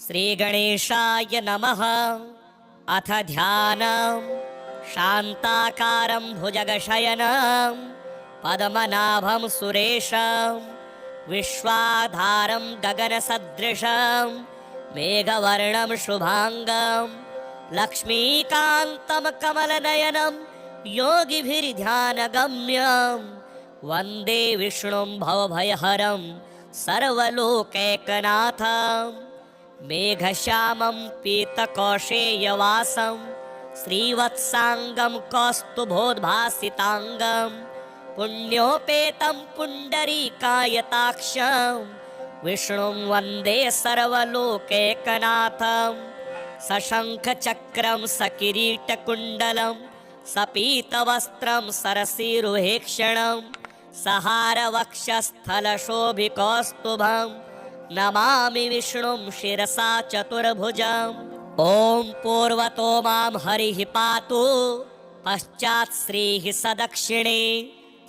श्रीगणेशाय नमः। अथ ध्यानम्। शान्ताकारं भुजगशयनं पद्मनाभं सुरेशं विश्वाधारं गगनसदृशं मेघवर्णं शुभांगं लक्ष्मीकान्तं कमलनयनं योगिभिर्ध्यानगम्यं वन्दे विष्णुं भवभयहरं सर्वलोकैकनाथं मेघश्यामं पीतकौशेयवासं श्रीवत्सांगं कौस्तुभोद्भासितांगं पुण्योपेतं पुण्डरीकायताक्षं विष्णुं वन्दे सर्वलोकैकनाथं सशङ्खचक्रं सकिरीटकुण्डलं सपीतवस्त्रं सरसीरुहेक्षणं सहारवक्षस्थलशोभिकौस्तुभं नमामि विष्णुं शिरसा चतुर्भुजम्। ॐ पूर्वतो मां हरिः पातु पश्चात् श्रीः सदक्षिणे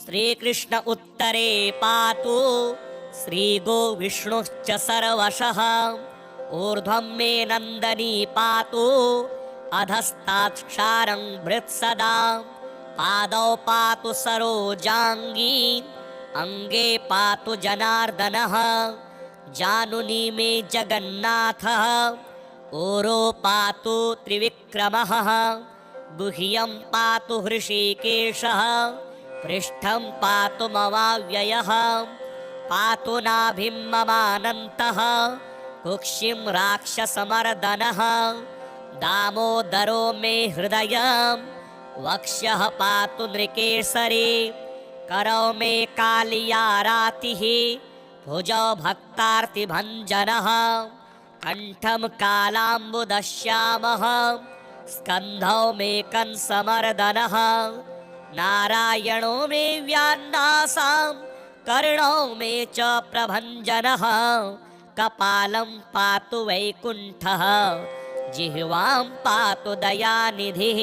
श्रीकृष्ण उत्तरे पातु श्रीगो विष्णुश्च सर्वशः ऊर्ध्वं मे नन्दनी पातु अधस्तात् क्षारं भृत्सदा पादौ पातु सरोजाङ्गी अङ्गे पातु जनार्दनः जानुनी मे जगन्नाथः ओरो पातु त्रिविक्रमः गुह्यं पातु हृषीकेशः पृष्ठं पातु ममाव्ययः पातु नाभिं ममानन्तः कुक्षिं राक्षसमर्दनः दामोदरो मे हृदयं वक्ष्यः पातु नृकेसरी करौ मे कालियारातिः भुजौ भक्तार्तिभञ्जनः कण्ठं कालाम्बुदश्यामः स्कन्धौ मे कंसमर्दनः नारायणो मे व्यान्नासां कर्णौ मे च प्रभञ्जनः कपालं पातु वैकुण्ठः जिह्वां पातु दयानिधिः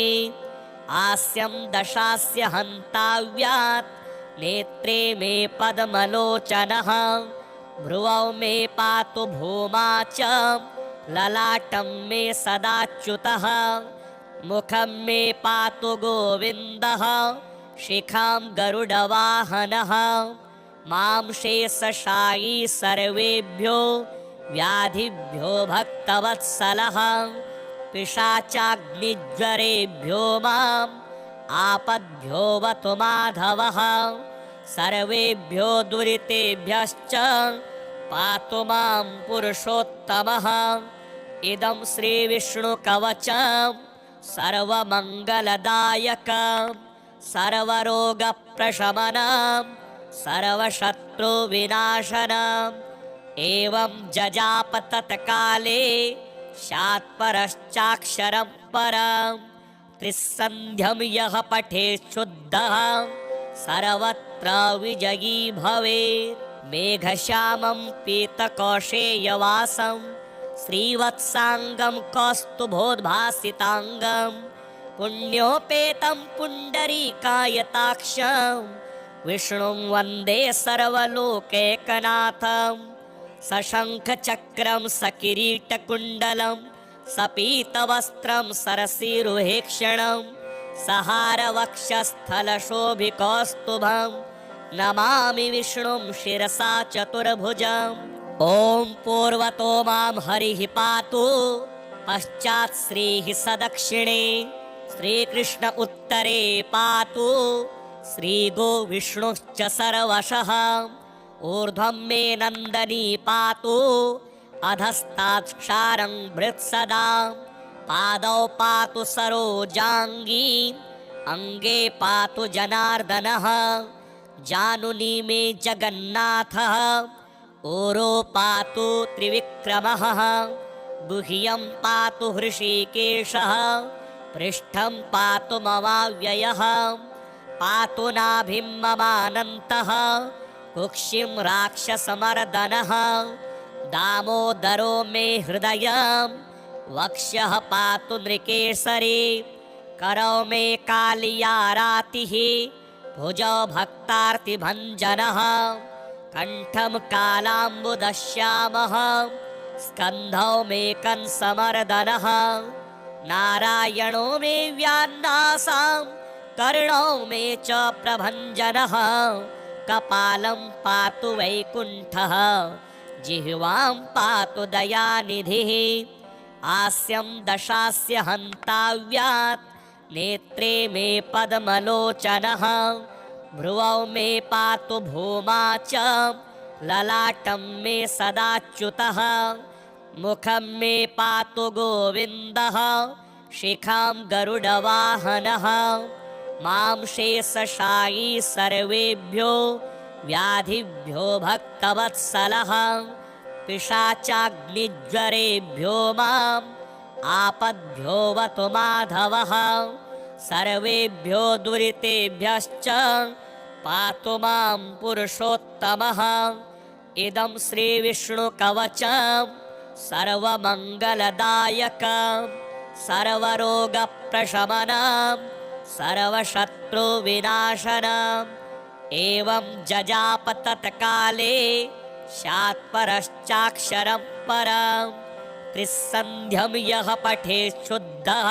आस्यं दशास्य हन्ताव्यात् नेत्रे मे पद्मलोचनः भ्रुवौ मे पातु भूमा च ललाटं मे सदाच्युतः मुखं मे पातु गोविन्दः शिखां गरुडवाहनः मां शेषशायी सर्वेभ्यो व्याधिभ्यो भक्तवत्सलः पिशाचाग्निज्वरेभ्यो माम् आपद्भ्यो वतु माधवः सर्वेभ्यो दुरितेभ्यश्च पातु मां पुरुषोत्तमः इदं श्रीविष्णुकवचं सर्वमङ्गलदायकं सर्वरोगप्रशमनं सर्वशत्रुविनाशनम् एवं जजाप तत्काले शात्परश्चाक्षरं परम् त्रिसन्ध्यं यः पठेत् शुद्धः सर्वत्र विजयी भवेत्। मेघश्यामं पीतकौशेयवासं श्रीवत्सांगं कौस्तुभोद्भासितांगं पुण्योपेतं पुण्डरीकायताक्षं विष्णुं वन्दे सर्वलोकैकनाथं सशङ्खचक्रं सकिरीटकुण्डलं सपीतवस्त्रं सरसीरुहेक्षणं सहारवक्षस्थलशोभिकौस्तुभं नमामि विष्णुं शिरसा चतुर्भुजम्। ॐ पूर्वतो मां हरिः पातु पश्चात् श्रीः सदक्षिणे श्रीकृष्ण उत्तरे पातु श्रीगो विष्णुश्च सर्वशः ऊर्ध्वं मे नन्दनी पातु अधस्तात् क्षारं भृत्सदा पादौ पातु सरोजाङ्गी अङ्गे पातु जनार्दनः जानुनी मे जगन्नाथः ओरो पातु त्रिविक्रमः गुह्यं पातु हृषीकेशः पृष्ठं पातु ममाव्ययः पातु नाभिं ममानन्तः कुक्षिं राक्षसमर्दनः दामोदरो मे हृदयं वक्ष्यः पातु नृकेसरी करौ मे कालियारातिः भुजौ भक्तार्तिभञ्जनः कण्ठं कालाम्बुदश्यामः स्कन्धौ मे कंसमर्दनः नारायणो मे व्यान्नासां कर्णौ मे च प्रभञ्जनः कपालं पातु वैकुण्ठः जिह्वां पातु दयानिधिः आस्यं दशास्य हन्ताव्यात् नेत्रे मे पद्मलोचनः भ्रुवौ मे पातु भूमा च ललाटं मे सदाच्युतः मुखं मे पातु गोविन्दः शिखां गरुडवाहनः मां शेषशायी सर्वेभ्यो व्याधिभ्यो भक्तवत्सलः पिशाचाग्निज्वरेभ्यो माम् आपद्भ्योऽवतु माधवः सर्वेभ्यो दुरितेभ्यश्च पातु मां पुरुषोत्तमः इदं श्रीविष्णुकवचं सर्वमङ्गलदायकं सर्वरोगप्रशमनं सर्वशत्रुविनाशनम् एवं जजाप तत्काले शात्परश्चाक्षरं परं त्रिसन्ध्यं यः पठेत् शुद्धः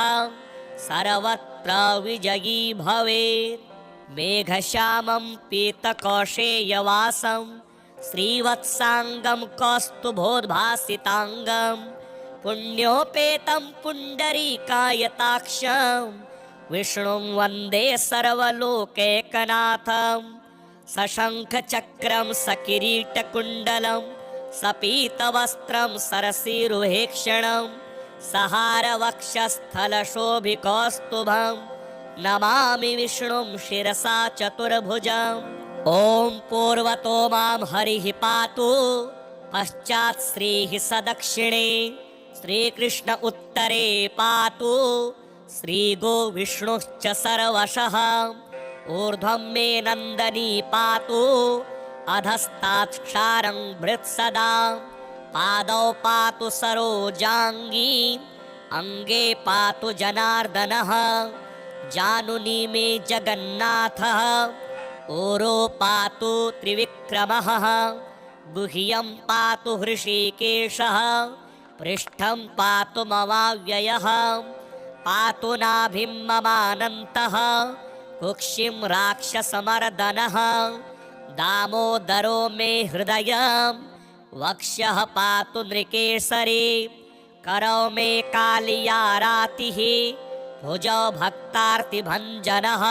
सर्वत्र विजयी भवेत् मेघश्यामं पीतकौशेयवासं श्रीवत्साङ्गं कौस्तुभोद्भासिताङ्गं पुण्योपेतं पुण्डरीकायताक्षं विष्णुं वन्दे सर्वलोकैकनाथं सशङ्खचक्रं सकिरीटकुण्डलं सपीतवस्त्रं सरसीरुहेक्षणं सहारवक्षस्थलशोभिकौस्तुभं नमामि विष्णुं शिरसा चतुर्भुजम् ॐ पूर्वतो मां हरिः पातु पश्चात् श्रीः सदक्षिणे श्रीकृष्ण उत्तरे पातु श्रीगोविष्णुश्च सर्वशः ऊर्ध्वं मे नन्दनी पातु अधस्तात् क्षारं भृत्सदा पादौ पातु सरोजाङ्गी अङ्गे पातु जनार्दनः जानुनी मे जगन्नाथः ऊरो पातु त्रिविक्रमः गुह्यं पातु हृषीकेशः पृष्ठं पातु ममाव्ययः पातु नाभिं ममानन्तः कुक्षिं राक्षसमर्दनः दामोदरो मे हृदयं वक्ष्यः पातु नृकेसरी करौ मे कालियारातिः भुजौ भक्तार्तिभञ्जनः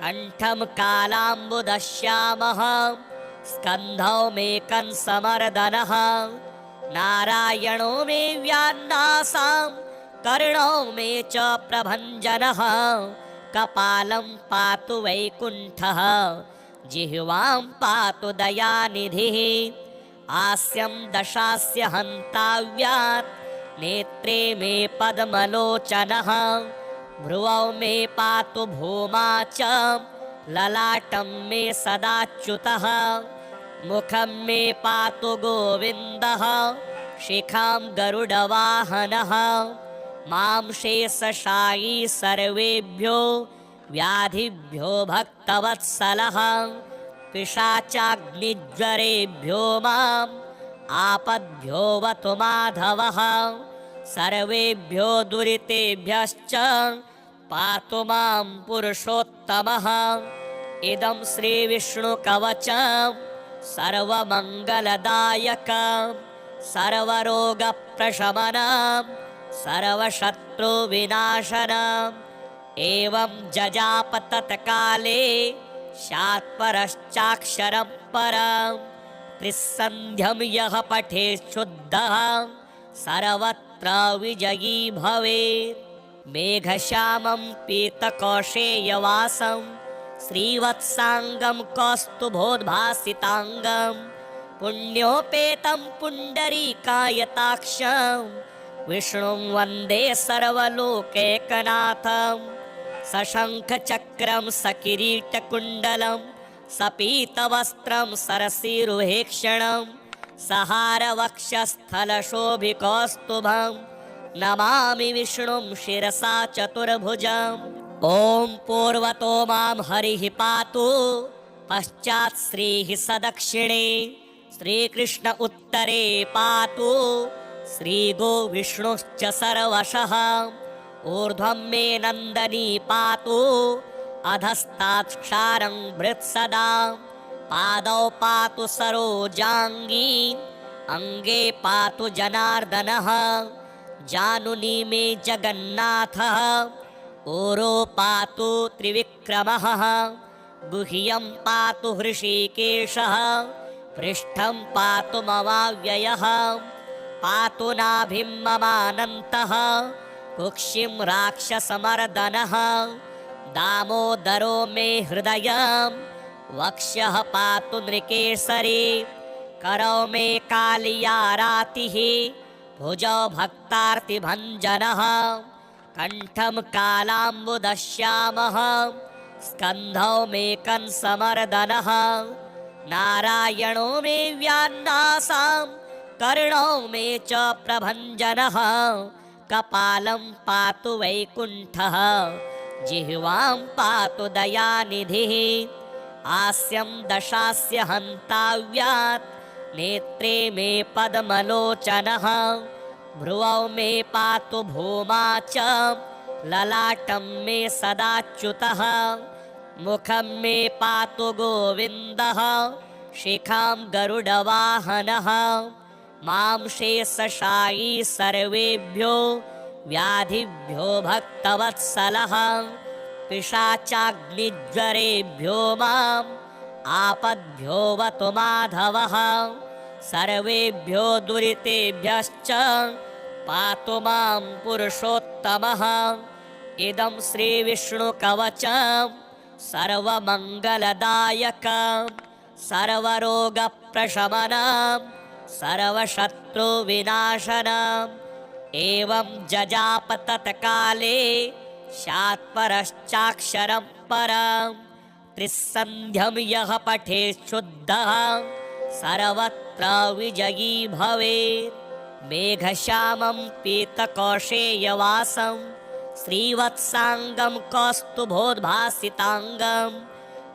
कण्ठं कालाम्बुदश्यामः स्कन्धौ मे कंसमर्दनः नारायणो मे व्यान्नासां कर्णौ मे च प्रभञ्जनः कपालं पातु वैकुण्ठः जिह्वां पातु दयानिधिः आस्यं दशास्य हन्ताव्यात् नेत्रे मे पद्मलोचनः भ्रुवौ मे पातु भूमा च ललाटं मे सदाच्युतः मुखं मे पातु गोविन्दः शिखां गरुडवाहनः मां शेषशायी सर्वेभ्यो व्याधिभ्यो भक्तवत्सलः पिशाचाग्निज्वरेभ्यो माम् आपद्भ्योऽवतु माधवः सर्वेभ्यो दुरितेभ्यश्च पातु मां पुरुषोत्तमः इदं श्रीविष्णुकवचं सर्वमङ्गलदायकं सर्वरोगप्रशमनं सर्वशत्रुविनाशनम् एवं जजाप तत्काले शात्परश्चाक्षरं परं त्रिसन्ध्यं यः पठेत् शुद्धः सर्वत्र विजयी भवेत् मेघश्यामं पीतकौशेयवासं श्रीवत्साङ्गं कौस्तुभोद्भासिताङ्गं पुण्योपेतं पुण्डरीकायताक्षं विष्णुं वन्दे सर्वलोकैकनाथं सशङ्खचक्रं सकिरीटकुण्डलं सपीतवस्त्रं सरसीरुहेक्षणं सहारवक्षस्थलशोभिकौस्तुभं नमामि विष्णुं शिरसा चतुर्भुजम् ॐ पूर्वतो मां हरिः पातु पश्चात् श्रीः सदक्षिणे श्रीकृष्ण उत्तरे पातु श्रीगोविष्णुश्च सर्वशः ऊर्ध्वं मे नन्दनी पातु अधस्तात् क्षारं भृत्सदा पादौ पातु सरोजाङ्गी अङ्गे पातु जनार्दनः जानुनी मे जगन्नाथः ऊरो पातु त्रिविक्रमः गुह्यं पातु हृषीकेशः पृष्ठं पातु ममाव्ययः पातु नाभिं ममानन्तः कुक्षिं राक्षसमर्दनः दामोदरो मे हृदयं वक्ष्यः पातु नृकेसरी करौ मे कालियारातिः भुजौ भक्तार्तिभञ्जनः कण्ठं कालाम्बुदश्यामः स्कन्धौ मे कंसमर्दनः नारायणो मे व्यान्नासां कर्णौ मे च प्रभञ्जनः कपालं पातु वैकुण्ठः जिह्वां पातु दयानिधिः हास्यं दशास्य हन्ताव्यात् नेत्रे मे पद्मलोचनः भ्रुवौ मे पातु भूमा च ललाटं मे सदाच्युतः मुखं मे पातु गोविन्दः शिखां गरुडवाहनः मां शेषशायी सर्वेभ्यो व्याधिभ्यो भक्तवत्सलः पिशाचाग्निज्वरेभ्यो माम् आपद्भ्योऽवतु माधवः सर्वेभ्यो दुरितेभ्यश्च पातु मां पुरुषोत्तमः इदं श्रीविष्णुकवचं सर्वमङ्गलदायकं सर्वरोगप्रशमनं सर्वशत्रुविनाशनम् एवं जजाप तत्काले शात्परश्चाक्षरं परं त्रिसन्ध्यं यः पठेत् शुद्धः सर्वत्र विजयी भवेत् मेघश्यामं पीतकौशेयवासं श्रीवत्साङ्गं कौस्तुभोद्भासिताङ्गं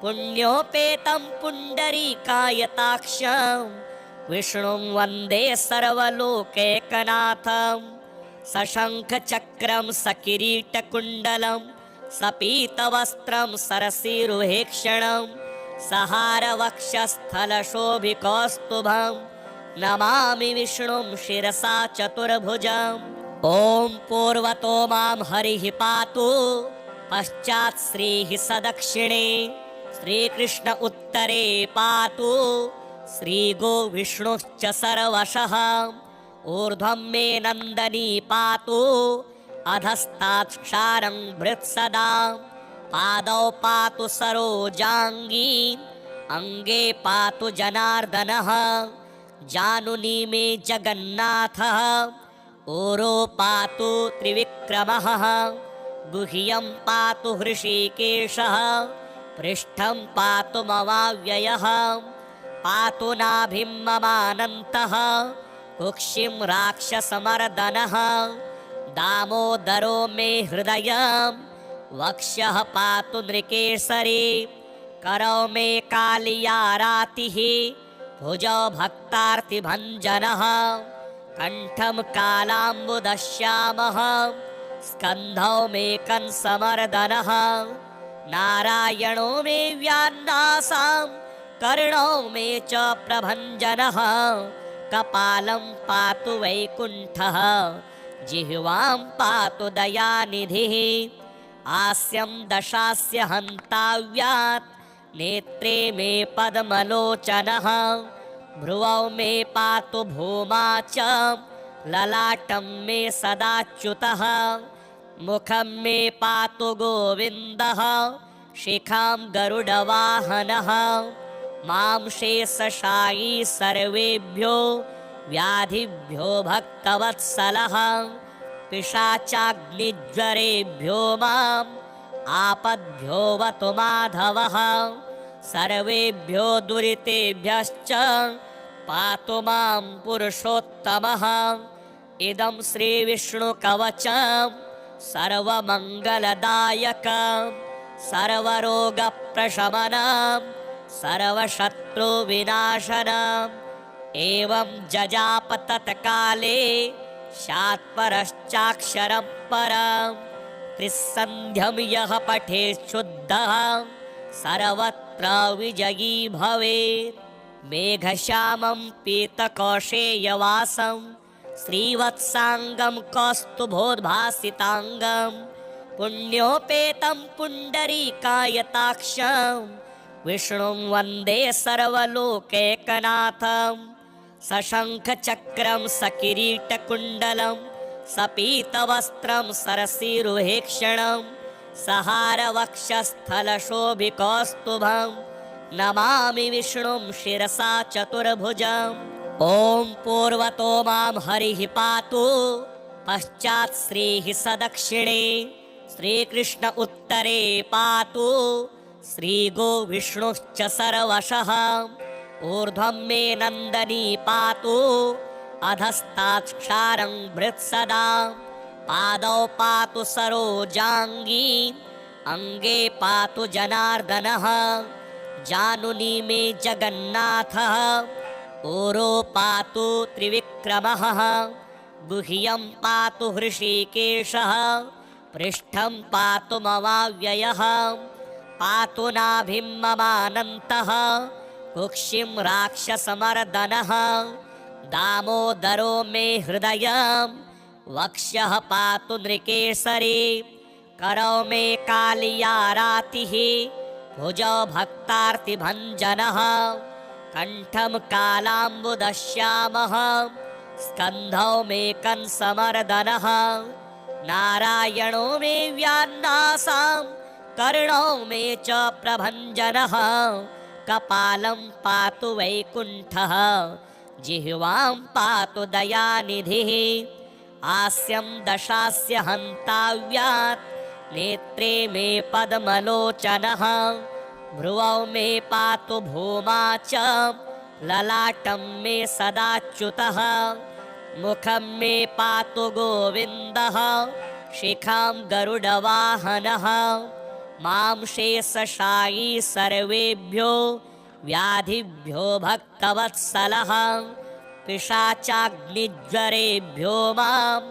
पुण्योपेतं पुण्डरीकायताक्षं विष्णुं वन्दे सर्वलोकैकनाथं सशङ्खचक्रं सकिरीटकुण्डलं सपीतवस्त्रं सरसीरुहेक्षणं सहारवक्षस्थलशोभिकौस्तुभं नमामि विष्णुं शिरसा चतुर्भुजम् ॐ पूर्वतो मां हरिः पातु पश्चात् श्रीः सदक्षिणे श्रीकृष्ण उत्तरे पातु श्रीगोविष्णुश्च सर्वशः ऊर्ध्वं मे नन्दनी पातु अधस्तात् क्षारं भृत्सदा पादौ पातु सरोजाङ्गी अङ्गे पातु जनार्दनः जानुनी मे जगन्नाथः ऊरो पातु त्रिविक्रमः गुह्यं पातु हृषीकेशः पृष्ठं पातु ममाव्ययः पातु नाभिं ममानन्तः कुक्षिं राक्षसमर्दनः दामोदरो मे हृदयं वक्ष्यः पातु नृकेसरी करौ मे कालियारातिः भुजौ भक्तार्तिभञ्जनः कण्ठं कालाम्बुदश्यामः स्कन्धौ मे कंसमर्दनः नारायणो मे व्यान्नासां कर्णौ मे च प्रभञ्जनः कपालं पातु वैकुण्ठः जिह्वां पातु दयानिधिः हास्यं दशास्य हन्ताव्यात् नेत्रे मे पद्मलोचनः भ्रुवौ मे पातु भूमा च ललाटं मे सदाच्युतः मुखं मे पातु गोविन्दः शिखां गरुडवाहनः मां शेषशायी सर्वेभ्यो व्याधिभ्यो भक्तवत्सलः पिशाचाग्निज्वरेभ्यो माम् आपद्भ्योऽवतु माधवः सर्वेभ्यो दुरितेभ्यश्च पातु मां पुरुषोत्तमः इदं श्रीविष्णुकवचं सर्वमङ्गलदायकं सर्वरोगप्रशमनं सर्वशत्रुविनाशनम् एवं जजाप तत्काले शात्परश्चाक्षरं परं त्रिसन्ध्यं यः पठेत् शुद्धः सर्वत्र विजयी भवेत्। मेघश्यामं पीतकौशेयवासं श्रीवत्साङ्गं कौस्तुभोद्भासिताङ्गं पुण्योपेतं पुण्डरीकायताक्षं विष्णुं वन्दे सर्वलोकैकनाथं। सशङ्खचक्रं सकिरीटकुण्डलं सपीतवस्त्रं सरसीरुहेक्षणं सहारवक्षस्थलशोभिकौस्तुभं नमामि विष्णुं शिरसा चतुर्भुजम्। ॐ पूर्वतो मां हरिः पातु पश्चात् श्रीः सदक्षिणे श्रीकृष्ण उत्तरे पातु श्रीगोविष्णुश्च सर्वशः। ऊर्ध्वं मे नन्दनी पातु अधस्तात्क्षारं भृत्सदा पादौ पातु सरोजाङ्गी अङ्गे पातु जनार्दनः जानुनी मे जगन्नाथः ऊरो पातु त्रिविक्रमः गुह्यं पातु हृषीकेशः पृष्ठं पातु ममाव्ययः पातु नाभिं ममानन्तः कुक्षिं राक्षसमर्दनः दामोदरो मे हृदयं वक्ष्यः पातु नृकेसरी करौ मे कालियारातिः भुजौ भक्तार्तिभञ्जनः कण्ठं कालाम्बुदश्यामः स्कन्धौ मे कंसमर्दनः नारायणो मे व्यान्नासां कर्णौ मे च प्रभञ्जनः कपालं पातु वैकुण्ठः जिह्वां पातु दयानिधिः हास्यं दशास्य हन्ताव्यात् नेत्रे मे पद्मलोचनः भ्रुवौ मे पातु भूमा च ललाटं मे सदाच्युतः मुखं मे पातु गोविन्दः शिखां गरुडवाहनः मां शेषशायी सर्वेभ्यो व्याधिभ्यो भक्तवत्सलः पिशाचाग्निज्वरेभ्यो माम्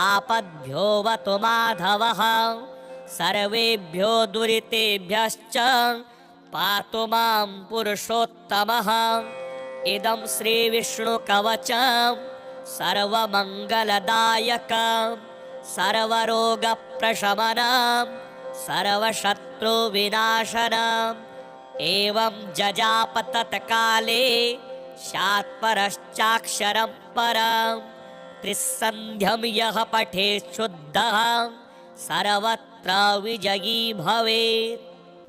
आपद्भ्यो वतु माधवः सर्वेभ्यो दुरितेभ्यश्च पातु मां पुरुषोत्तमः इदं श्रीविष्णुकवचं सर्वमङ्गलदायकं सर्वरोगप्रशमनं सर्वशत्रुविनाशनम् एवं जजाप तत्काले शात्परश्चाक्षरं परं त्रिसन्ध्यं यः पठेत् शुद्धः सर्वत्र विजयी भवेत्।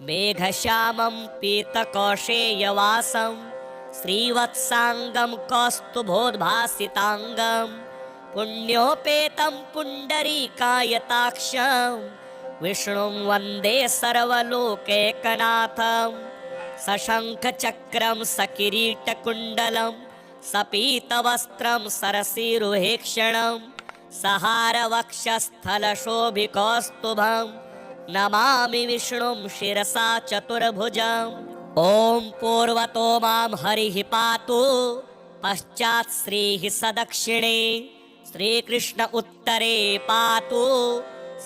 मेघश्यामं पीतकौशेयवासं श्रीवत्साङ्गं कौस्तुभोद्भासिताङ्गं पुण्योपेतं पुण्डरीकायताक्षं विष्णुं वन्दे सर्वलोकैकनाथं। सशङ्खचक्रं सकिरीटकुण्डलं सपीतवस्त्रं सरसीरुहेक्षणं सहारवक्षस्थलशोभिकौस्तुभं नमामि विष्णुं शिरसा चतुर्भुजम्। ॐ पूर्वतो मां हरिः पातु पश्चात् श्रीः सदक्षिणे श्रीकृष्ण उत्तरे पातु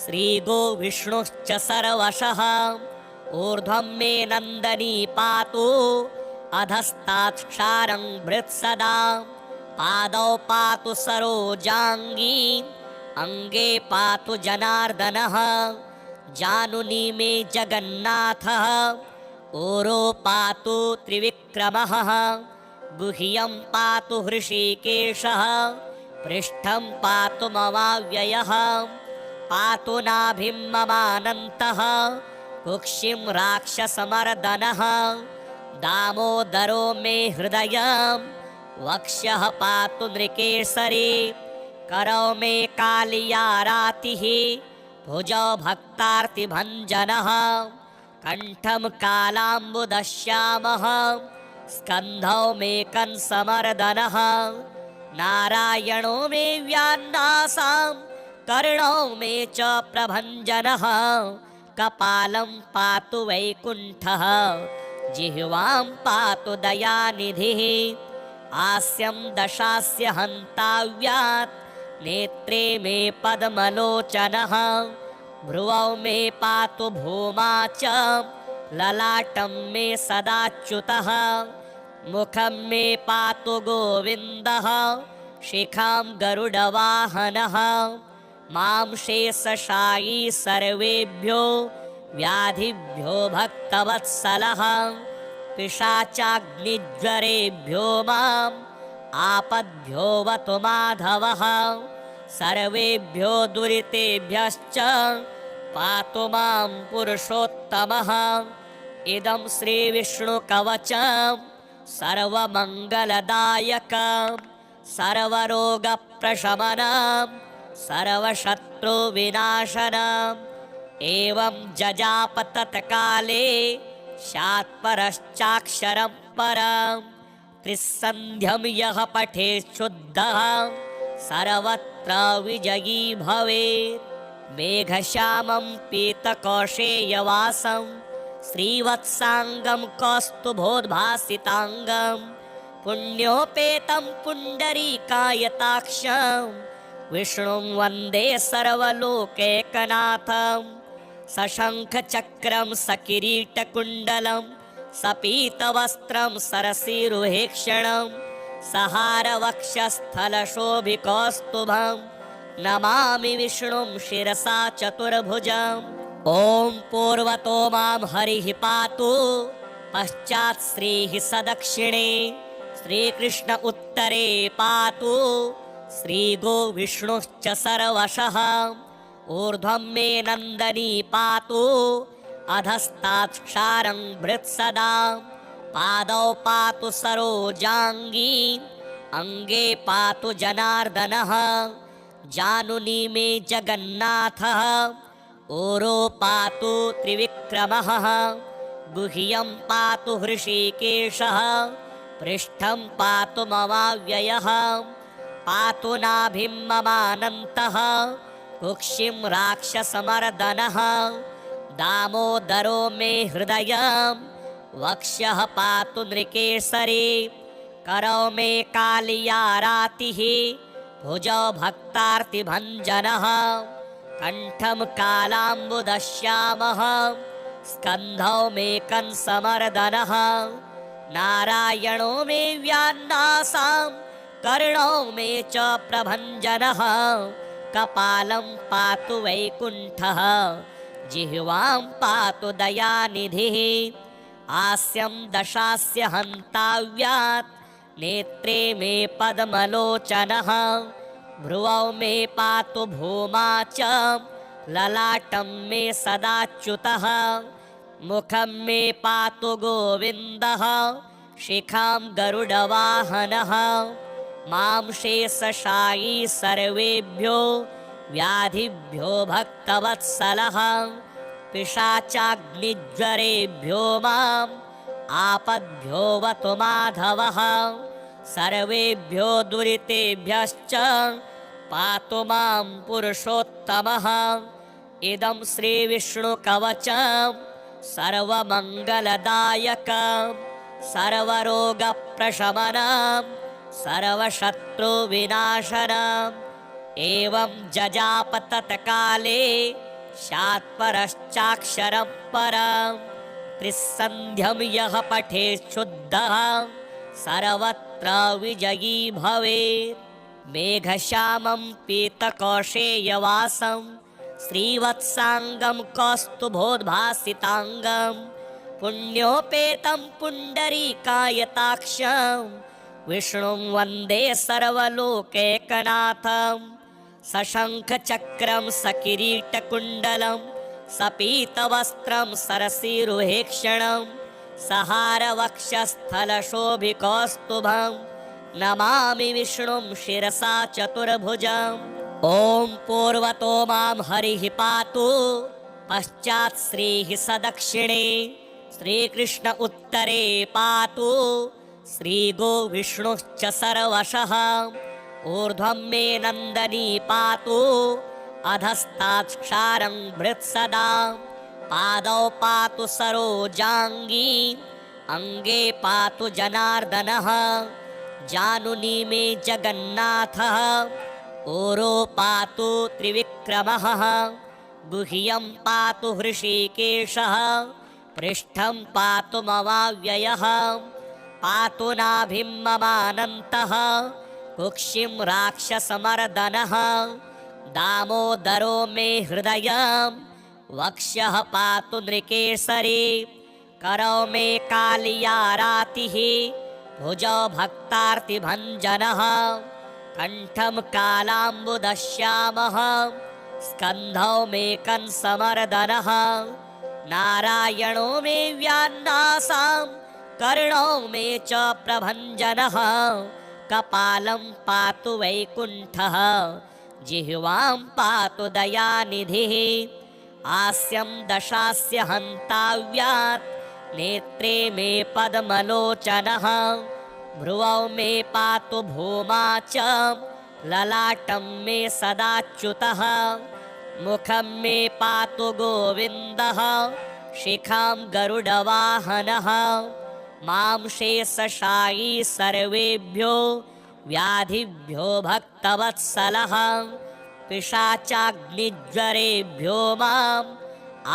श्रीगोविष्णुश्च सर्वशः। ऊर्ध्वं मे नन्दनी पातु अधस्तात्क्षारं भृत्सदा पादौ पातु सरोजाङ्गी अङ्गे पातु जनार्दनः जानुनी मे जगन्नाथः ऊरो पातु त्रिविक्रमः गुह्यं पातु हृषीकेशः पृष्ठं पातु ममाव्ययः पातु नाभिं ममानन्तः कुक्षिं राक्षसमर्दनः दामोदरो मे हृदयं वक्ष्यः पातु नृकेसरी करौ मे कालियारातिः भुजौ भक्तार्तिभञ्जनः कण्ठं कालाम्बुदश्यामः स्कन्धौ मे कंसमर्दनः नारायणो मे व्यान्नासां कर्णौ मे च प्रभञ्जनः कपालं पातु वैकुण्ठः जिह्वां पातु दयानिधिः आस्यं दशास्य हन्ताव्यात् नेत्रे मे पद्मलोचनः भ्रुवौ मे पातु भूमा च ललाटं मे सदाच्युतः मुखं मे पातु गोविन्दः शिखां गरुडवाहनः मां शेषशायी सर्वेभ्यो व्याधिभ्यो भक्तवत्सलः पिशाचाग्निज्वरेभ्यो माम् आपद्भ्योऽवतु माधवः सर्वेभ्यो दुरितेभ्यश्च पातु मां पुरुषोत्तमः इदं श्रीविष्णुकवचं सर्वमङ्गलदायकं सर्वरोगप्रशमनं सर्वशत्रुविनाशनम् एवं जजाप तत्काले शात्परश्चाक्षरं परं त्रिसन्ध्यं यः पठेत् शुद्धः सर्वत्र विजयी भवेत् मेघश्यामं पीतकौशेयवासं श्रीवत्साङ्गं कौस्तुभोद्भासिताङ्गं पुण्योपेतं पुण्डरीकायताक्षं विष्णुं वन्दे सर्वलोकैकनाथम् सशङ्खचक्रं सकिरीटकुण्डलं सपीतवस्त्रं सरसीरुहेक्षणं सहारवक्षस्थलशोभिकौस्तुभं नमामि विष्णुं शिरसा चतुर्भुजम् ॐ पूर्वतो मां हरिः पातु पश्चात् श्रीः सदक्षिणे श्रीकृष्ण उत्तरे पातु श्रीगोविष्णुश्च सर्वशः ऊर्ध्वं मे नन्दनी पातु अधस्तात् क्षारं भृत्सदा पादौ पातु सरोजाङ्गी अङ्गे पातु जनार्दनः जानुनी मे जगन्नाथः ऊरो पातु त्रिविक्रमः गुह्यं पातु हृषीकेशः पृष्ठं पातु ममाव्ययः पातु नाभिं ममानन्तः कुक्षिं राक्षसमर्दनः दामोदरो मे हृदयं वक्ष्यः पातु नृकेसरी करौ मे कालियारातिः भुजौ भक्तार्तिभञ्जनः कण्ठं कालाम्बुदश्यामः स्कन्धौ मे कंसमर्दनः नारायणो मे व्यान्नासां कर्णौ मे च प्रभञ्जनः कपालं पातु वैकुण्ठः जिह्वां पातु दयानिधिः आस्यं दशास्य हन्ताव्यात् नेत्रे मे पद्मलोचनः भ्रुवौ मे पातु भूमा च ललाटं मे सदाच्युतः मुखं मे पातु गोविन्दः शिखां गरुडवाहनः मां शेषशायी सर्वेभ्यो व्याधिभ्यो भक्तवत्सलः पिशाचाग्निज्वरेभ्यो माम् आपद्भ्योऽवतु माधवः सर्वेभ्यो दुरितेभ्यश्च पातु मां पुरुषोत्तमः इदं श्रीविष्णुकवचं सर्वमङ्गलदायकं सर्वरोगप्रशमनं सर्वशत्रुविनाशनम् एवं जजाप तत्काले शात्परश्चाक्षरं परं त्रिसन्ध्यं यः पठेत् शुद्धः सर्वत्र विजयी भवेत् मेघश्यामं पीतकौशेयवासं श्रीवत्साङ्गं कौस्तुभोद्भासिताङ्गं पुण्योपेतं पुण्डरीकायताक्षं विष्णुं वन्दे सर्वलोकैकनाथम् सशङ्खचक्रं सकिरीटकुण्डलं सपीतवस्त्रं सरसीरुहेक्षणं सहारवक्षस्थलशोभिकौस्तुभं नमामि विष्णुं शिरसा चतुर्भुजम् ॐ पूर्वतो मां हरिः पातु पश्चात् श्रीः सदक्षिणे श्रीकृष्ण उत्तरे पातु श्रीगोविष्णुश्च सर्वशः ऊर्ध्वं मे नन्दनी पातु अधस्तात् क्षारं भृत्सदा पादौ पातु सरोजाङ्गी अङ्गे पातु जनार्दनः जानुनी मे जगन्नाथः ओरो पातु त्रिविक्रमः गुह्यं पातु हृषीकेशः पृष्ठं पातु ममाव्ययः पातु नाभिं ममानन्तः कुक्षिं राक्षसमर्दनः दामोदरो मे हृदयं वक्ष्यः पातु नृकेसरी करौ मे कालियारातिः भुजौ भक्तार्तिभञ्जनः कण्ठं कालाम्बुदश्यामः स्कन्धौ मे कंसमर्दनः नारायणो मे व्यान्नासां कर्णौ मे च प्रभञ्जनः कपालं पातु वैकुण्ठः जिह्वां पातु दयानिधिः आस्यं दशास्य हन्ताव्यात् नेत्रे मे पद्मलोचनः भ्रुवौ मे पातु भूमा च ललाटं मे सदाच्युतः मुखं मे पातु गोविन्दः शिखां गरुडवाहनः मां शेषशायी सर्वेभ्यो व्याधिभ्यो भक्तवत्सलः पिशाचाग्निज्वरेभ्यो माम्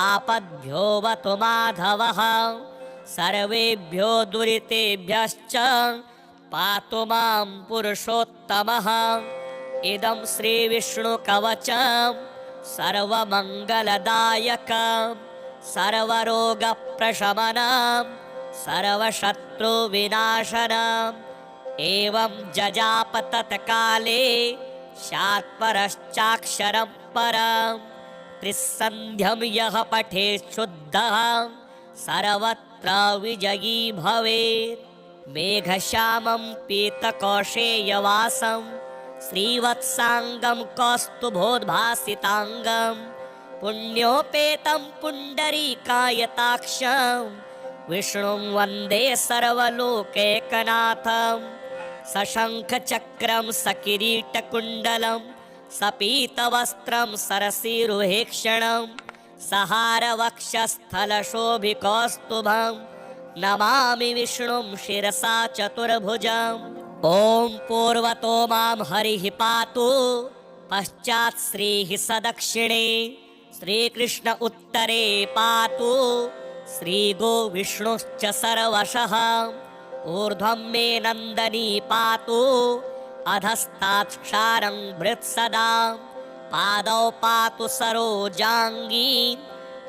आपद्भ्यो वतु माधवः सर्वेभ्यो दुरितेभ्यश्च पातु मां पुरुषोत्तमः इदं श्रीविष्णुकवचं सर्वमङ्गलदायकं सर्वरोगप्रशमनं सर्वशत्रुविनाशनम् एवं जजाप तत्काले शात्परश्चाक्षरं परं त्रिसन्ध्यं यः पठेत् शुद्धः सर्वत्र विजयी भवेत् मेघश्यामं पीतकौशेयवासं श्रीवत्साङ्गं कौस्तुभोद्भासिताङ्गं पुण्योपेतं पुण्डरीकायताक्षं विष्णुं वन्दे सर्वलोकैकनाथं सशङ्खचक्रं सकिरीटकुण्डलं सपीतवस्त्रं सरसीरुहेक्षणं सहारवक्षस्थलशोभिकौस्तुभं नमामि विष्णुं शिरसा चतुर्भुजम् ॐ पूर्वतो मां हरिः पातु पश्चात् श्रीः सदक्षिणे श्रीकृष्ण उत्तरे पातु श्रीगो विष्णुश्च सर्वशः ऊर्ध्वं मे नन्दनी पातु अधस्तात्क्षारं भृत्सदा पादौ पातु सरोजाङ्गी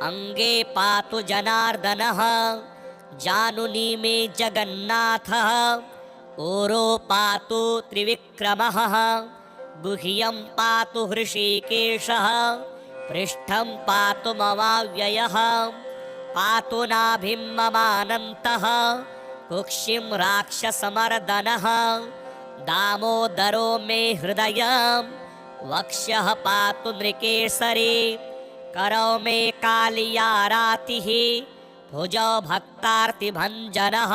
अङ्गे पातु जनार्दनः जानुनी मे जगन्नाथः ओरो पातु त्रिविक्रमः गुह्यं पातु हृषीकेशः पृष्ठं पातु ममाव्ययः पातु नाभिं ममानन्तः कुक्षिं राक्षसमर्दनः दामोदरो मे हृदयं वक्ष्यः पातु नृकेसरी करौ मे कालियारातिः भुजौ भक्तार्तिभञ्जनः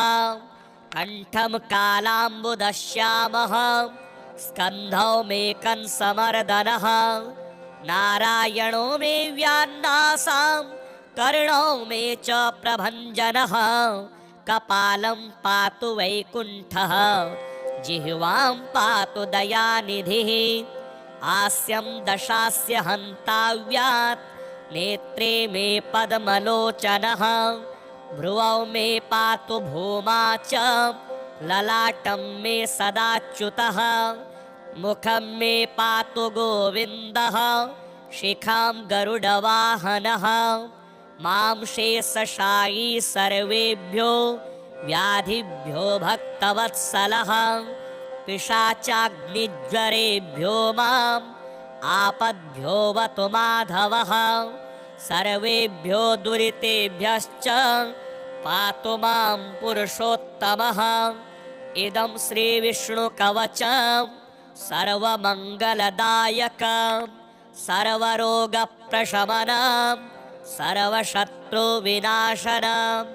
कण्ठं कालाम्बुदश्यामः स्कन्धौ मे कंसमर्दनः नारायणो मे व्यान्नासां कर्णौ मे च प्रभञ्जनः कपालं पातु वैकुण्ठः जिह्वां पातु दयानिधिः आस्यं दशास्य हन्ताव्यात् नेत्रे मे पद्मलोचनः भ्रुवौ मे पातु भूमा च ललाटं मे सदाच्युतः मुखं मे पातु गोविन्दः शिखां गरुडवाहनः मां शेषशायी सर्वेभ्यो व्याधिभ्यो भक्तवत्सलः पिशाचाग्निज्वरेभ्यो माम् आपद्भ्यो वतु माधवः सर्वेभ्यो दुरितेभ्यश्च पातु मां पुरुषोत्तमः इदं श्रीविष्णुकवचं सर्वमङ्गलदायकं सर्वरोगप्रशमनं सर्वशत्रुविनाशनम्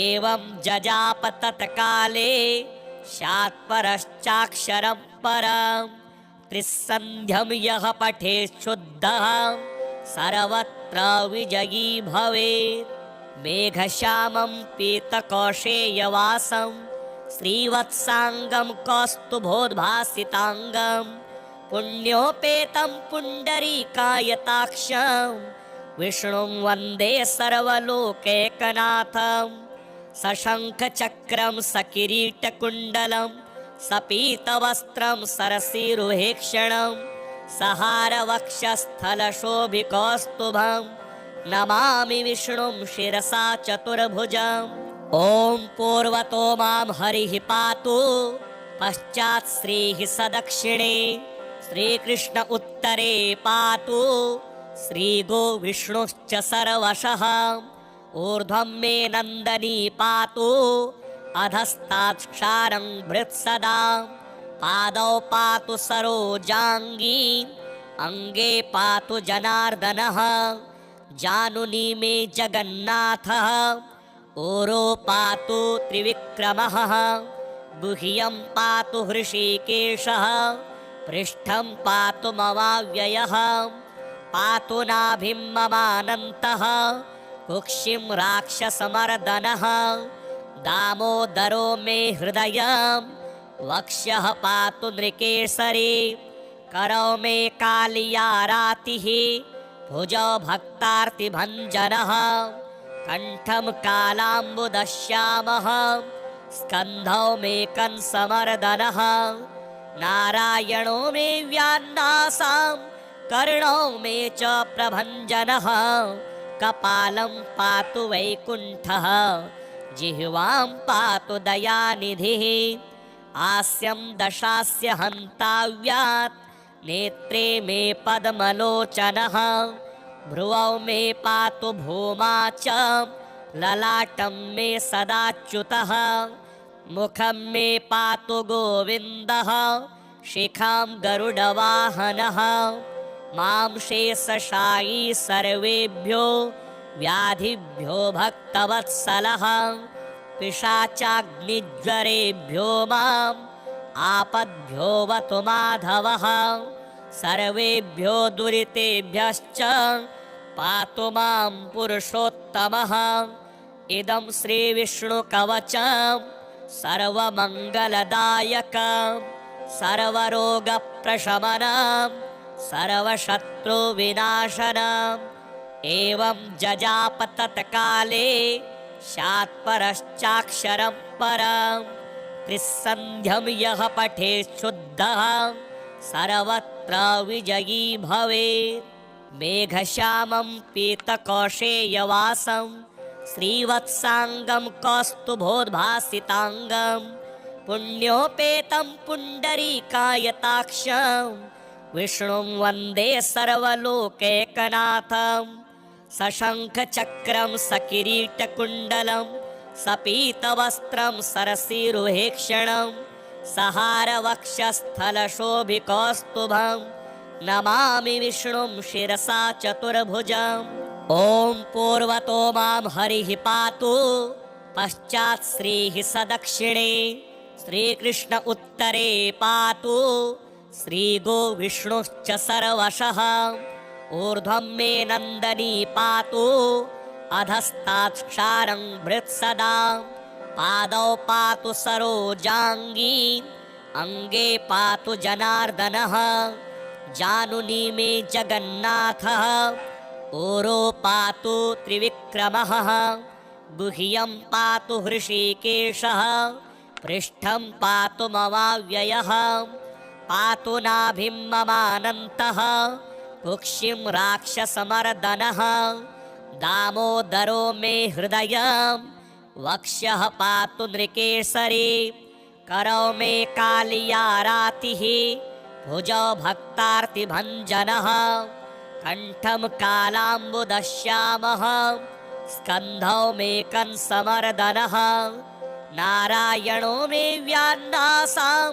एवं जजाप तत्काले शात्परश्चाक्षरं परं त्रिसन्ध्यं यः पठेत् शुद्धः सर्वत्र विजयी भवेत् मेघश्यामं पीतकौशेयवासं श्रीवत्साङ्गं कौस्तुभोद्भासिताङ्गं पुण्योपेतं पुण्डरीकायताक्षं विष्णुं वन्दे सर्वलोकैकनाथं सशङ्खचक्रं सकिरीटकुण्डलं सपीतवस्त्रं सरसीरुहेक्षणं सहारवक्षस्थलशोभिकौस्तुभं नमामि विष्णुं शिरसा चतुर्भुजम्। ॐ पूर्वतो मां हरिः पातु पश्चात् श्रीः सदक्षिणे श्रीकृष्ण उत्तरे पातु श्रीगो विष्णुश्च सर्वशः ऊर्ध्वं मे नन्दनी पातु अधस्तात्क्षारं भृत्सदा पादौ पातु सरोजाङ्गी अङ्गे पातु जनार्दनः जानुनी मे जगन्नाथः ऊरो पातु त्रिविक्रमः गुह्यं पातु हृषीकेशः पृष्ठं पातु ममाव्ययः पातु नाभिं ममानन्तः कुक्षिं राक्षसमर्दनः दामोदरो मे हृदयं वक्ष्यः पातु नृकेसरी करौ मे कालियारातिः भुजौ भक्तार्तिभञ्जनः कण्ठं कालाम्बुदश्यामः स्कन्धौ मे कंसमर्दनः नारायणो मे व्यान्नासां कर्णौ मे च प्रभञ्जनः कपालं पातु वैकुण्ठः जिह्वां पातु दयानिधिः आस्यं दशास्य हन्ताव्यात् नेत्रे मे पद्मलोचनः भ्रुवौ मे पातु भूमा च ललाटं मे सदाच्युतः मुखं मे पातु गोविन्दः शिखां गरुडवाहनः मां शेषशायी सर्वेभ्यो व्याधिभ्यो भक्तवत्सलः पिशाचाग्निज्वरेभ्यो माम् आपद्भ्यो वतु माधवः सर्वेभ्यो दुरितेभ्यश्च पातु मां पुरुषोत्तमः इदं श्रीविष्णुकवचं सर्वमङ्गलदायकं सर्वरोगप्रशमनं सर्वशत्रुविनाशनम् एवं जजाप तत्काले शात्परश्चाक्षरं परं त्रिसन्ध्यं यः पठेत् शुद्धः सर्वत्र विजयी भवेत्। मेघश्यामं पीतकौशेयवासं श्रीवत्साङ्गं कौस्तुभोद्भासिताङ्गं पुण्योपेतं पुण्डरीकायताक्षं विष्णुं वन्दे सर्वलोकैकनाथं सशङ्खचक्रं सकिरीटकुण्डलं सपीतवस्त्रं सरसीरुहेक्षणं सहारवक्षस्थलशोभिकौस्तुभं नमामि विष्णुं शिरसा चतुर्भुजम्। ॐ पूर्वतो मां हरिः पातु पश्चात् श्रीः सदक्षिणे श्रीकृष्ण उत्तरे पातु श्रीगो विष्णुश्च सर्वशः ऊर्ध्वं मे नन्दनी पातु अधस्तात्क्षारं भृत्सदा पादौ पातु सरोजाङ्गी अङ्गे पातु जनार्दनः जानुनी मे जगन्नाथः ऊरो पातु त्रिविक्रमः गुह्यं पातु हृषीकेशः पृष्ठं पातु ममाव्ययः पातु नाभिं ममानन्तः कुक्षिं राक्षसमर्दनः दामोदरो मे हृदयं वक्ष्यः पातु नृकेसरी करौ मे कालियारातिः भुजौ भक्तार्तिभञ्जनः कण्ठं कालाम्बुदश्यामः स्कन्धौ मे कंसमर्दनः नारायणो मे व्यान्नासां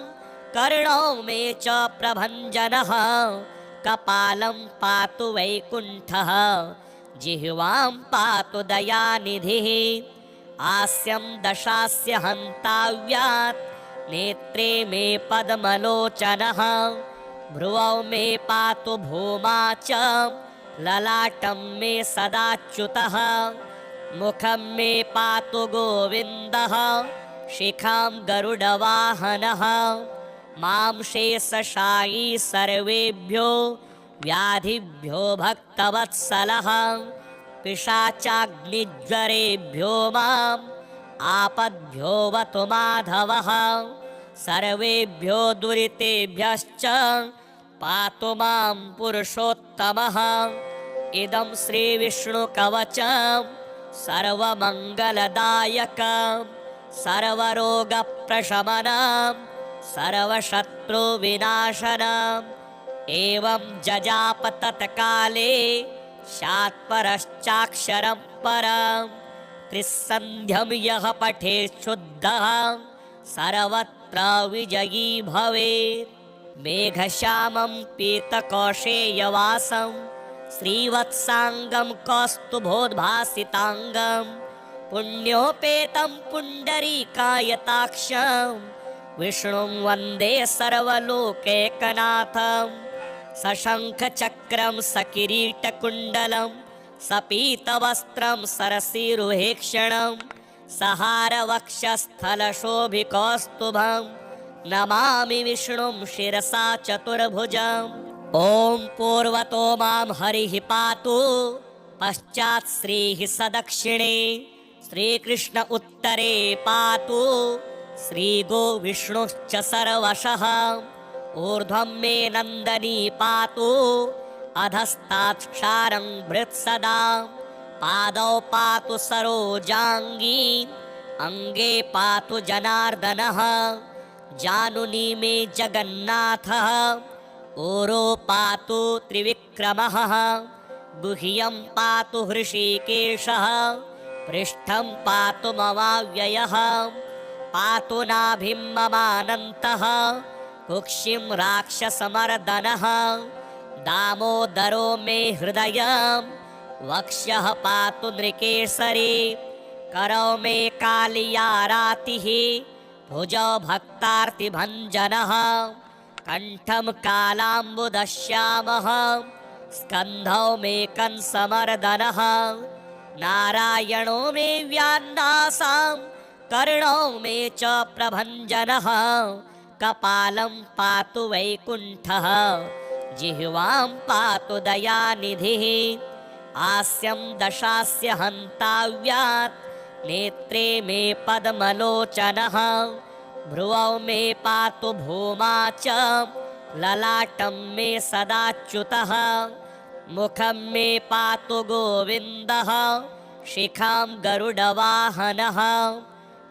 कर्णौ मे च प्रभञ्जनः कपालं पातु वैकुण्ठः जिह्वां पातु दयानिधिः आस्यं दशास्य हन्ताव्यात् नेत्रे मे पद्मलोचनः भ्रुवौ मे पातु भूमा च ललाटं मे सदाच्युतः मुखं मे पातु गोविन्दः शिखां गरुडवाहनः मां शेषशायी सर्वेभ्यो व्याधिभ्यो भक्तवत्सलः पिशाचाग्निज्वरेभ्यो माम् आपद्भ्यो वतु माधवः सर्वेभ्यो दुरितेभ्यश्च पातु मां पुरुषोत्तमः इदं श्रीविष्णुकवचं सर्वमङ्गलदायकं सर्वरोगप्रशमनं सर्वशत्रुविनाशनम् एवं जजाप तत्काले शात्परश्चाक्षरं परं त्रिसन्ध्यं यः पठेत् शुद्धः सर्वत्र विजयी भवेत् मेघश्यामं पीतकौशेयवासं श्रीवत्साङ्गं कौस्तुभोद्भासिताङ्गं पुण्योपेतं पुण्डरीकायताक्षं विष्णुं वन्दे सर्वलोकैकनाथम् सशङ्खचक्रं सकिरीटकुण्डलं सपीतवस्त्रं सरसीरुहेक्षणं सहारवक्षस्थलशोभिकौस्तुभं नमामि विष्णुं शिरसा चतुर्भुजम् ॐ पूर्वतो मां हरिः पातु पश्चात् श्रीः सदक्षिणे श्रीकृष्ण उत्तरे पातु श्रीगो विष्णुश्च सर्वशः ऊर्ध्वं मे नन्दनी पातु अधस्तात्क्षारं भृत्सदा पादौ पातु सरोजाङ्गी अङ्गे पातु जनार्दनः जानुनी मे जगन्नाथः ऊरो पातु त्रिविक्रमः गुह्यं पातु हृषीकेशः पृष्ठं पातु ममाव्ययः पातु नाभिं ममानन्तः कुक्षिं राक्षसमर्दनः दामोदरो मे हृदयं वक्ष्यः पातु नृकेसरी करौ मे कालियारातिः भुजौ भक्तार्तिभञ्जनः कण्ठं कालाम्बुदश्यामः स्कन्धौ मे कंसमर्दनः नारायणो मे व्यान्नासां कर्णौ मे च प्रभञ्जनः कपालं पातु वैकुण्ठः जिह्वां पातु दयानिधिः हास्यं दशास्य हन्ताव्यात् नेत्रे मे पद्मलोचनः भ्रुवौ मे पातु भूमा च ललाटं मे सदाच्युतः मुखं मे पातु गोविन्दः शिखां गरुडवाहनः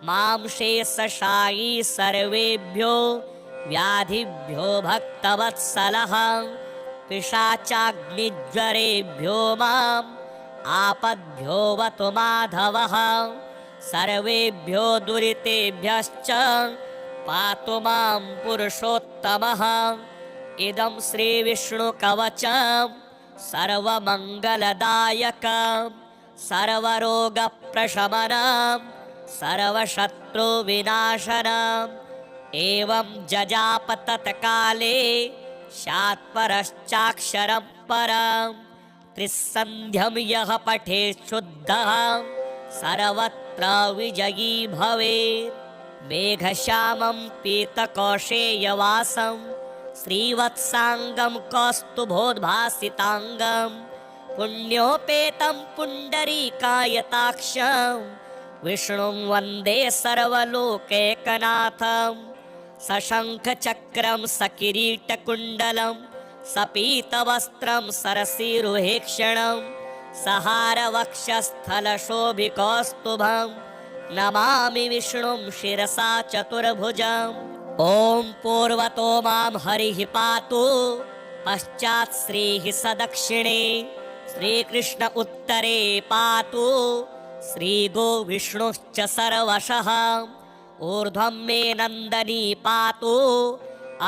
मां शेषशायी सर्वेभ्यो व्याधिभ्यो भक्तवत्सलः पिशाचाग्निज्वरेभ्यो माम् आपद्भ्यो वतु माधवः सर्वेभ्यो दुरितेभ्यश्च पातु मां पुरुषोत्तमः इदं श्रीविष्णुकवचं सर्वमङ्गलदायकं सर्वरोगप्रशमनं सर्वशत्रुविनाशनम् एवं जजाप तत्काले शात्परश्चाक्षरं परं त्रिसन्ध्यं यः पठेत् शुद्धः सर्वत्र विजयी भवेत् मेघश्यामं पीतकौशेयवासं श्रीवत्साङ्गं कौस्तुभोद्भासिताङ्गं पुण्योपेतं पुण्डरीकायताक्षं विष्णुं वन्दे सर्वलोकैकनाथं सशङ्खचक्रं सकिरीटकुण्डलं सपीतवस्त्रं सरसीरुहेक्षणं सहारवक्षस्थलशोभिकौस्तुभं नमामि विष्णुं शिरसा चतुर्भुजम् ॐ पूर्वतो मां हरिः पातु पश्चात् श्रीः सदक्षिणे श्रीकृष्ण उत्तरे पातु श्रीगो विष्णुश्च सर्वशः ऊर्ध्वं मे नन्दनी पातु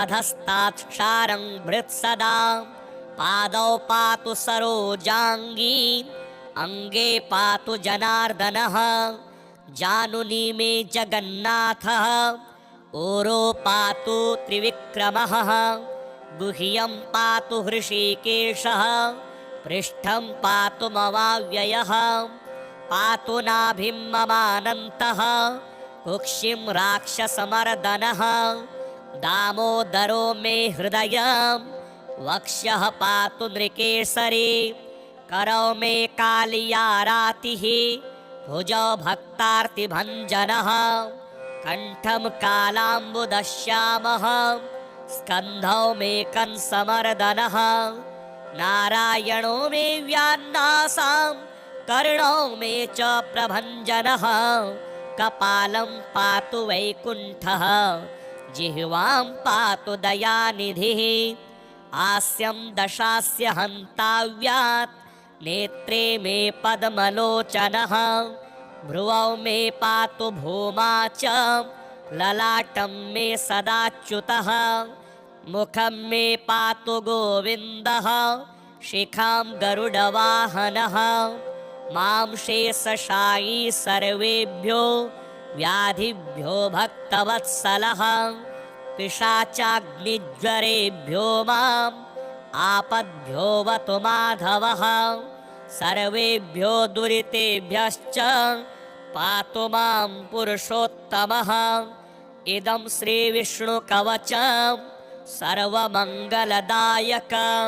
अधस्तात्क्षारं भृत्सदा पादौ पातु सरोजाङ्गी अङ्गे पातु जनार्दनः जानुनी मे जगन्नाथः ऊरो पातु त्रिविक्रमः गुह्यं पातु हृषीकेशः पृष्ठं पातु ममाव्ययः पातु नाभिं ममानन्तः कुक्षिं राक्षसमर्दनः दामोदरो मे हृदयं वक्ष्यः पातु नृकेसरी करौ मे कालियारातिः भुजौ भक्तार्तिभञ्जनः कण्ठं कालाम्बुदश्यामः स्कन्धौ मे कंसमर्दनः नारायणो मे व्यान्नासां कर्णौ मे च प्रभञ्जनः कपालं पातु वैकुण्ठः जिह्वां पातु दयानिधिः आस्यं दशास्य हन्ताव्यात् नेत्रे मे पद्मलोचनः भ्रुवौ मे पातु भूमा च ललाटं मे सदाच्युतः मुखं मे पातु गोविन्दः शिखां गरुडवाहनः मां शेषशायी सर्वेभ्यो व्याधिभ्यो भक्तवत्सलः पिशाचाग्निज्वरेभ्यो माम् आपद्भ्यो वतु माधवः सर्वेभ्यो दुरितेभ्यश्च पातु मां पुरुषोत्तमः इदं श्रीविष्णुकवचं सर्वमङ्गलदायकं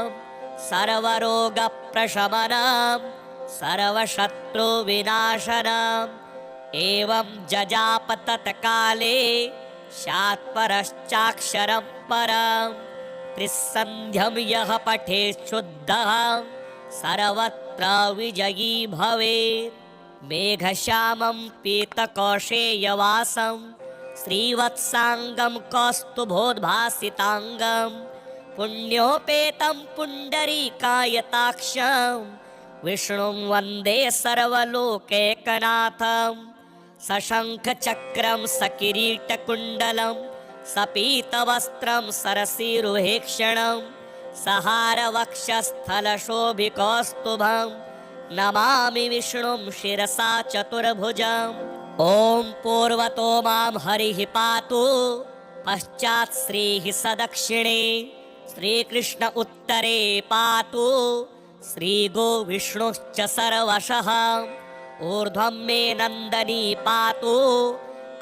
सर्वरोगप्रशमनं सर्वशत्रुविनाशनम् एवं जजाप तत्काले शात्परश्चाक्षरं परं त्रिसन्ध्यं यः पठेत् शुद्धः सर्वत्र विजयी भवेत् मेघश्यामं पीतकौशेयवासं श्रीवत्साङ्गं कौस्तुभोद्भासिताङ्गं पुण्योपेतं पुण्डरीकायताक्षं विष्णुं वन्दे सर्वलोकैकनाथं सशङ्खचक्रं सकिरीटकुण्डलं सपीतवस्त्रं सरसीरुहेक्षणं सहारवक्षस्थलशोभिकौस्तुभं नमामि विष्णुं शिरसा चतुर्भुजम् ॐ पूर्वतो मां हरिः पातु पश्चात् श्रीः सदक्षिणे श्रीकृष्ण उत्तरे पातु श्रीगोविष्णुश्च सर्वशः ऊर्ध्वं मे नन्दनी पातु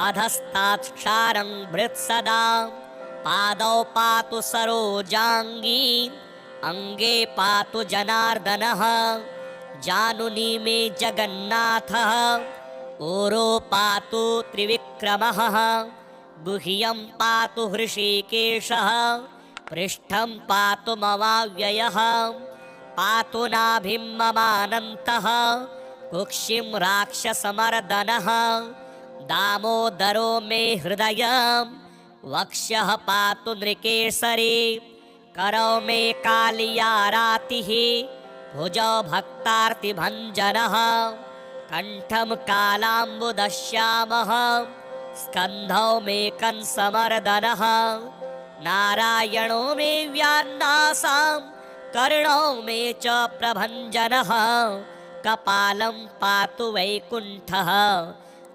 अधस्तात् क्षारं भृत्सदा पादौ पातु सरोजाङ्गी अङ्गे पातु जनार्दनः जानुनी मे जगन्नाथः ऊरो पातु त्रिविक्रमः गुह्यं पातु हृषीकेशः पृष्ठं पातु ममाव्ययः पातु नाभिं ममानन्तः कुक्षिं राक्षसमर्दनः दामोदरो मे हृदयं वक्ष्यः पातु नृकेसरी करौ मे कालियारातिः भुजौ भक्तार्तिभञ्जनः कण्ठं कालाम्बुदश्यामः स्कन्धौ मे कंसमर्दनः नारायणो मे व्यान्नासां कर्णौ मे च प्रभञ्जनः कपालं पातु वैकुण्ठः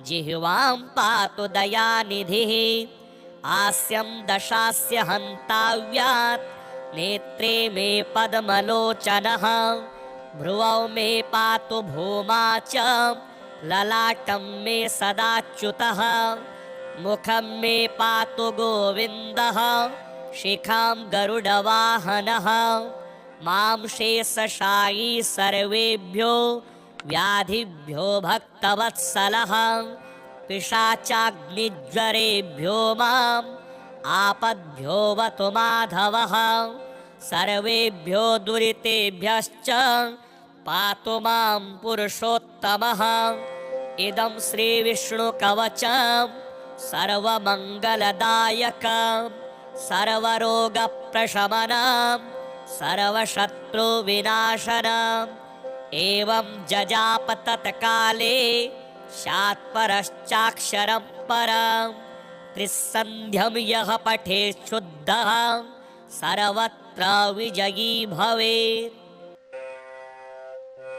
जिह्वां पातु दयानिधिः आस्यं दशास्य हन्ताव्यात् नेत्रे मे पद्मलोचनः भ्रुवौ मे पातु भूमा च ललाटं मे सदाच्युतः मुखं मे पातु गोविन्दः शिखां गरुडवाहनः मां शेषशायी सर्वेभ्यो व्याधिभ्यो भक्तवत्सलः पिशाचाग्निज्वरेभ्यो माम् आपद्भ्यो वतु माधवः सर्वेभ्यो दुरितेभ्यश्च पातु मां पुरुषोत्तमः इदं श्रीविष्णुकवचं सर्वमङ्गलदायकं सर्वरोगप्रशमनं सर्वशत्रुविनाशनम् एवं जजाप तत्काले शात्परश्चाक्षरं परं त्रिसन्ध्यं यः पठेत् शुद्धः सर्वत्र विजयी भवेत्।